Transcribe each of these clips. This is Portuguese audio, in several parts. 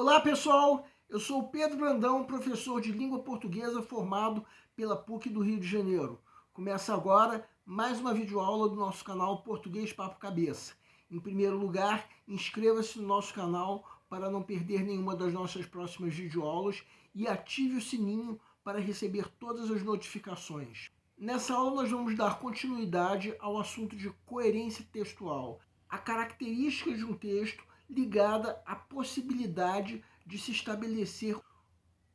Olá pessoal, eu sou o Pedro Brandão, professor de língua portuguesa formado pela PUC do Rio de Janeiro. Começa agora mais uma videoaula do nosso canal Português Papo Cabeça. Em primeiro lugar, inscreva-se no nosso canal para não perder nenhuma das nossas próximas videoaulas e ative o sininho para receber todas as notificações. Nessa aula nós vamos dar continuidade ao assunto de coerência textual, a característica de um texto ligada à possibilidade de se estabelecer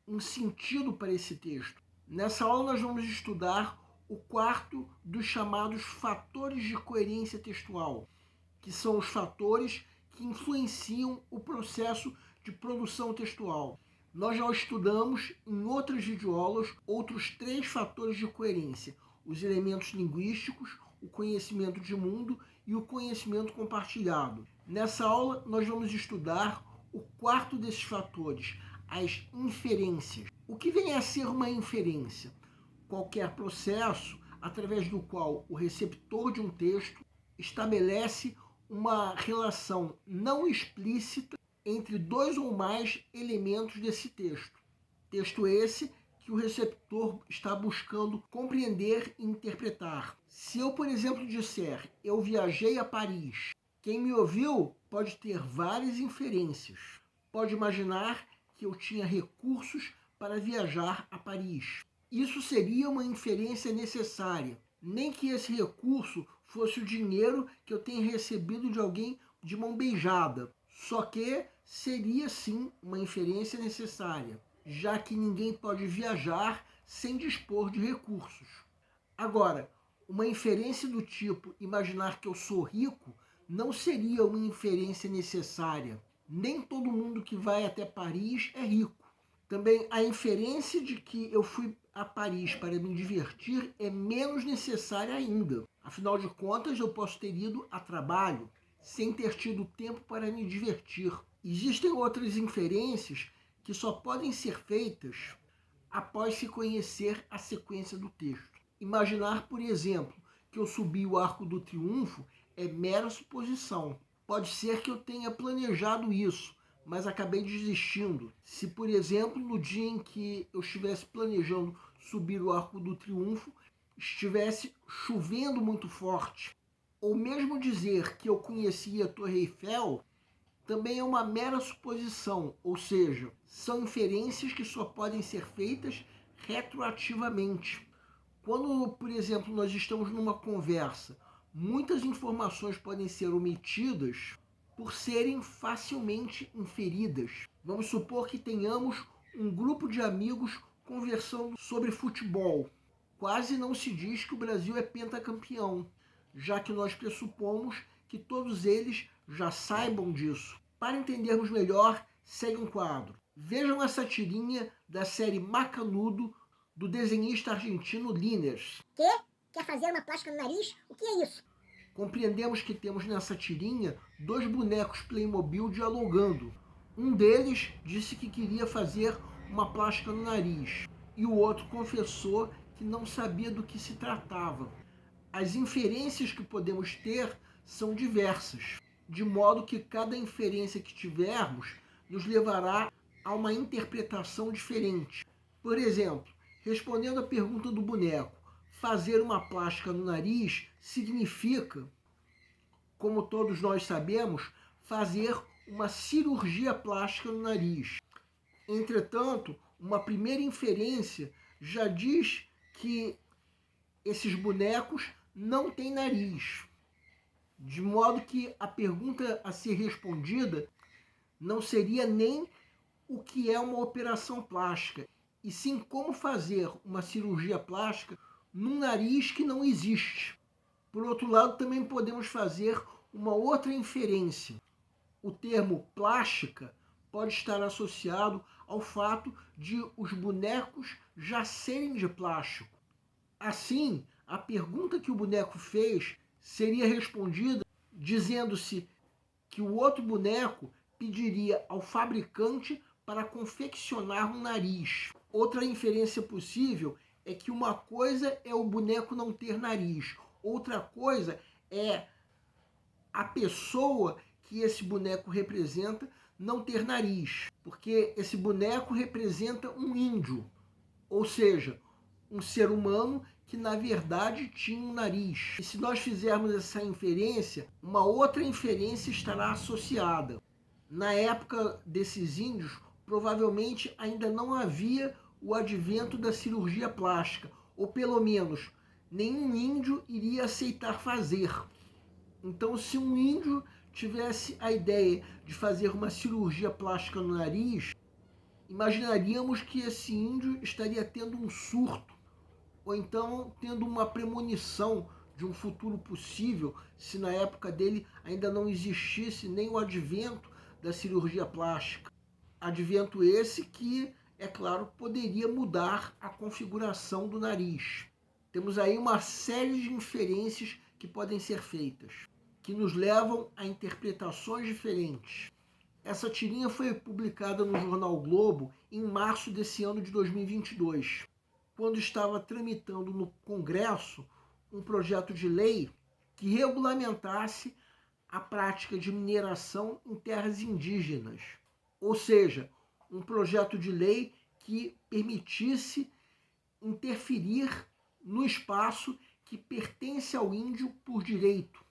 um sentido para esse texto. Nessa aula nós vamos estudar o quarto dos chamados fatores de coerência textual, que são os fatores que influenciam o processo de produção textual. Nós já estudamos em outras videoaulas outros 3 fatores de coerência: os elementos linguísticos, o conhecimento de mundo e o conhecimento compartilhado. Nessa aula, nós vamos estudar o quarto desses fatores, as inferências. O que vem a ser uma inferência? Qualquer processo através do qual o receptor de um texto estabelece uma relação não explícita entre 2 ou mais elementos desse texto. Texto esse que o receptor está buscando compreender e interpretar. Se eu, por exemplo, disser eu viajei a Paris, quem me ouviu pode ter várias inferências. Pode imaginar que eu tinha recursos para viajar a Paris. Isso seria uma inferência necessária. Nem que esse recurso fosse o dinheiro que eu tenha recebido de alguém de mão beijada. Só que seria sim uma inferência necessária, já que ninguém pode viajar sem dispor de recursos. Agora, uma inferência do tipo imaginar que eu sou rico não seria uma inferência necessária. Nem todo mundo que vai até Paris é rico. Também a inferência de que eu fui a Paris para me divertir é menos necessária ainda. Afinal de contas, eu posso ter ido a trabalho sem ter tido tempo para me divertir. Existem outras inferências que só podem ser feitas após se conhecer a sequência do texto. Imaginar, por exemplo, que eu subi o Arco do Triunfo é mera suposição. Pode ser que eu tenha planejado isso, mas acabei desistindo. Se, por exemplo, no dia em que eu estivesse planejando subir o Arco do Triunfo, estivesse chovendo muito forte, ou mesmo dizer que eu conhecia a Torre Eiffel, também é uma mera suposição, ou seja, são inferências que só podem ser feitas retroativamente. Quando, por exemplo, nós estamos numa conversa, muitas informações podem ser omitidas por serem facilmente inferidas. Vamos supor que tenhamos um grupo de amigos conversando sobre futebol. Quase não se diz que o Brasil é pentacampeão, já que nós pressupomos que todos eles já saibam disso. Para entendermos melhor, segue um quadro. Vejam essa tirinha da série Macanudo, do desenhista argentino Liniers. Quê? Quer fazer uma plástica no nariz? O que é isso? Compreendemos que temos nessa tirinha 2 bonecos Playmobil dialogando. Um deles disse que queria fazer uma plástica no nariz e o outro confessou que não sabia do que se tratava. As inferências que podemos ter são diversas, de modo que cada inferência que tivermos nos levará a uma interpretação diferente. Por exemplo, respondendo à pergunta do boneco, fazer uma plástica no nariz significa, como todos nós sabemos, fazer uma cirurgia plástica no nariz. Entretanto, uma primeira inferência já diz que esses bonecos não têm nariz, de modo que a pergunta a ser respondida não seria nem o que é uma operação plástica, e sim como fazer uma cirurgia plástica num nariz que não existe. Por outro lado, também podemos fazer uma outra inferência. O termo plástica pode estar associado ao fato de os bonecos já serem de plástico. Assim, a pergunta que o boneco fez seria respondida dizendo-se que o outro boneco pediria ao fabricante para confeccionar um nariz. Outra inferência possível é que uma coisa é o boneco não ter nariz, outra coisa é a pessoa que esse boneco representa não ter nariz, porque esse boneco representa um índio, ou seja, um ser humano que na verdade tinha um nariz. E se nós fizermos essa inferência, uma outra inferência estará associada. Na época desses índios, provavelmente ainda não havia o advento da cirurgia plástica, ou pelo menos nenhum índio iria aceitar fazer. Então, se um índio tivesse a ideia de fazer uma cirurgia plástica no nariz, imaginaríamos que esse índio estaria tendo um surto, ou então tendo uma premonição de um futuro possível, se na época dele ainda não existisse nem o advento da cirurgia plástica. Advento esse que, é claro, poderia mudar a configuração do nariz. Temos aí uma série de inferências que podem ser feitas, que nos levam a interpretações diferentes. Essa tirinha foi publicada no jornal Globo em março desse ano de 2022, quando estava tramitando no Congresso um projeto de lei que regulamentasse a prática de mineração em terras indígenas. Ou seja, um projeto de lei que permitisse interferir no espaço que pertence ao índio por direito.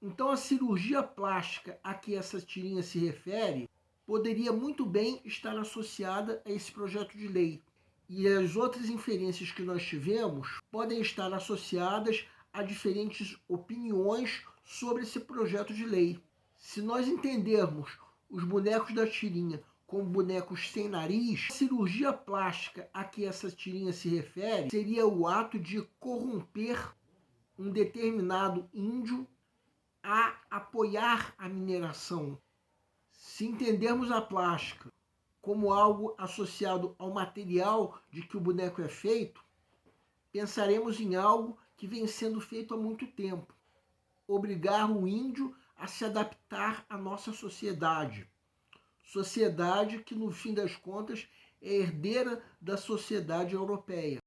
Então a cirurgia plástica a que essa tirinha se refere poderia muito bem estar associada a esse projeto de lei. E as outras inferências que nós tivemos podem estar associadas a diferentes opiniões sobre esse projeto de lei. Se nós entendermos os bonecos da tirinha como bonecos sem nariz, a cirurgia plástica a que essa tirinha se refere seria o ato de corromper um determinado índio a apoiar a mineração. Se entendermos a plástica como algo associado ao material de que o boneco é feito, pensaremos em algo que vem sendo feito há muito tempo. Obrigar o índio a se adaptar à nossa sociedade. Sociedade que, no fim das contas, é herdeira da sociedade europeia.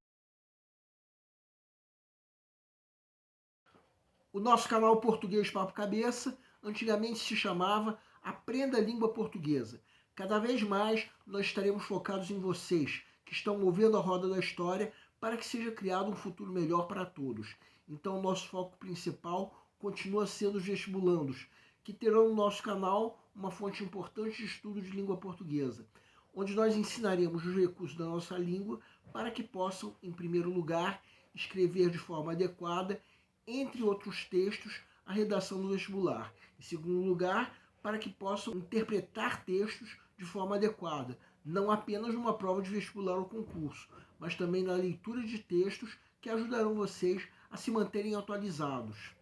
O nosso canal Português Papo Cabeça antigamente se chamava Aprenda a Língua Portuguesa. Cada vez mais nós estaremos focados em vocês, que estão movendo a roda da história para que seja criado um futuro melhor para todos. Então, nosso foco principal continua sendo os vestibulandos, que terão no nosso canal uma fonte importante de estudo de língua portuguesa, onde nós ensinaremos os recursos da nossa língua para que possam, em primeiro lugar, escrever de forma adequada, entre outros textos, a redação do vestibular. Em segundo lugar, para que possam interpretar textos de forma adequada, não apenas numa prova de vestibular ou concurso, mas também na leitura de textos que ajudarão vocês a se manterem atualizados.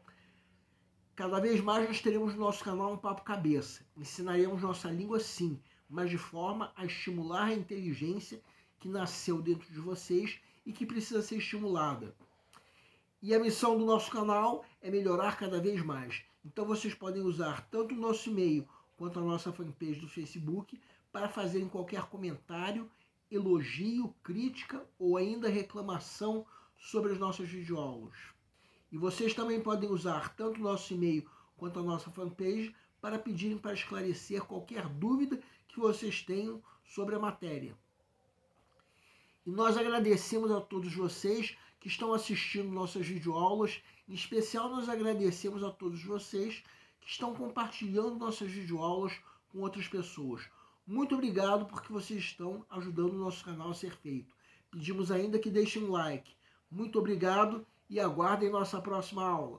Cada vez mais nós teremos no nosso canal um Papo Cabeça. Ensinaremos nossa língua sim, mas de forma a estimular a inteligência que nasceu dentro de vocês e que precisa ser estimulada. E a missão do nosso canal é melhorar cada vez mais. Então vocês podem usar tanto o nosso e-mail quanto a nossa fanpage do Facebook para fazerem qualquer comentário, elogio, crítica ou ainda reclamação sobre as nossas videoaulas. E vocês também podem usar tanto o nosso e-mail quanto a nossa fanpage para pedirem para esclarecer qualquer dúvida que vocês tenham sobre a matéria. E nós agradecemos a todos vocês que estão assistindo nossas videoaulas. Em especial, nós agradecemos a todos vocês que estão compartilhando nossas videoaulas com outras pessoas. Muito obrigado porque vocês estão ajudando o nosso canal a ser feito. Pedimos ainda que deixem um like. Muito obrigado e aguardem nossa próxima aula.